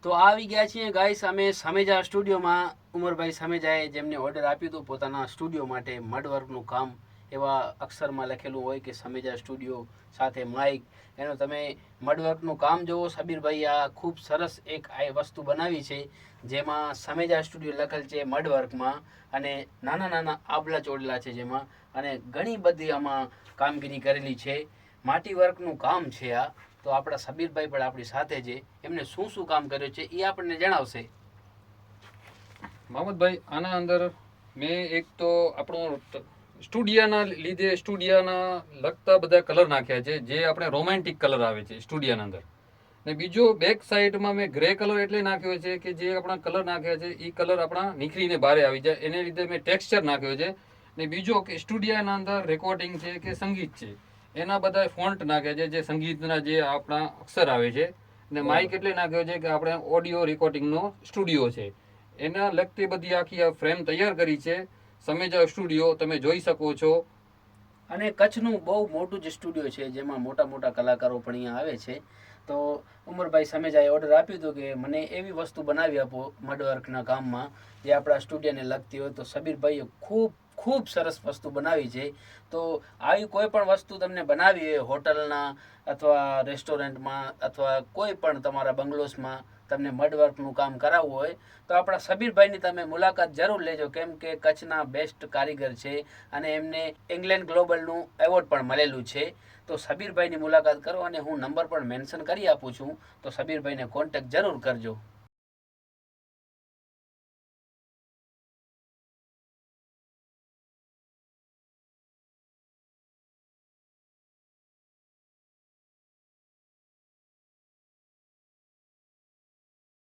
તો આવી ગયા છીએ ગાઈસ અમે સમેજા સ્ટુડિયોમાં ઉમરભાઈ સમેજાએ જેમને ઓર્ડર આપ્યું હતું પોતાના સ્ટુડિયો માટે મડવર્કનું કામ એવા અક્ષરમાં લખેલું હોય કે સમેજા સ્ટુડિયો સાથે માઇક એનું તમે મડવર્કનું કામ જુઓ સબીરભાઈ આ ખૂબ સરસ એક આ વસ્તુ બનાવી છે જેમાં સમેજા સ્ટુડિયો લખેલ છે મડવર્કમાં અને નાના નાના આબલા ચોડલા છે જેમાં અને ઘણી બધી આમાં કામગીરી કરેલી છે માટી વર્કનું કામ છે આ તો આપણા સબીરભાઈ પણ આપણી સાથે છે એમને શું શું કામ કર્યું છે એ આપણને જણાવશે મોહમ્મદભાઈ આના અંદર મેં એક તો આપણો સ્ટુડિયાના લીધે સ્ટુડિયાના લગતા બધા કલર નાખ્યા છે જે આપણે રોમેન્ટિક કલર આવે છે સ્ટુડિયાના અંદર ને બીજો બેક સાઈડમાં મેં ગ્રે કલર એટલે નાખ્યો છે કે જે આપણા કલર નાખ્યા છે એ કલર આપણા નીકળીને બહાર આવી જાય એને લીધે મેં ટેક્સચર નાખ્યો છે ને બીજો કે સ્ટુડિયાના અંદર રેકોર્ડિંગ છે કે સંગીત છે એના બધા ફોન્ટ નાખ્યા છે જે સંગીતના જે આપણા અક્ષર આવે છે ને માઇક એટલે નાખ્યો છે કે આપણે ઓડિયો રેકોર્ડિંગનો સ્ટુડિયો છે એના લગતી બધી આખી આ ફ્રેમ તૈયાર કરી છે સમેજા સ્ટુડિયો તમે જોઈ શકો છો અને કચ્છનું બહુ મોટું જ સ્ટુડિયો છે જેમાં મોટા મોટા કલાકારો પણ અહીંયા આવે છે તો ઉમરભાઈ સમેજાએ ઓર્ડર આપ્યું હતું કે મને એવી વસ્તુ બનાવી આપો મડવર્કના કામમાં જે આપણા સ્ટુડિયોને લગતી હોય તો સબીરભાઈએ ખૂબ સરસ વસ્તુ બનાવી છે તો આવી કોઈ પણ વસ્તુ તમને બનાવી હોય હોટલના અથવા રેસ્ટોરન્ટમાં અથવા કોઈ પણ તમારા બંગલોસમાં તમને મડવર્કનું કામ કરાવવું હોય તો આપણા સબીરભાઈની તમે મુલાકાત જરૂર લેજો કેમ કે કચ્છના બેસ્ટ કારીગર છે અને એમને ઇંગ્લેન્ડ ગ્લોબલનું એવોર્ડ પણ મળેલું છે તો સબીરભાઈની મુલાકાત કરો અને હું નંબર પણ મેન્શન કરી આપું છું તો સબીરભાઈને કોન્ટેક્ટ જરૂર કરજો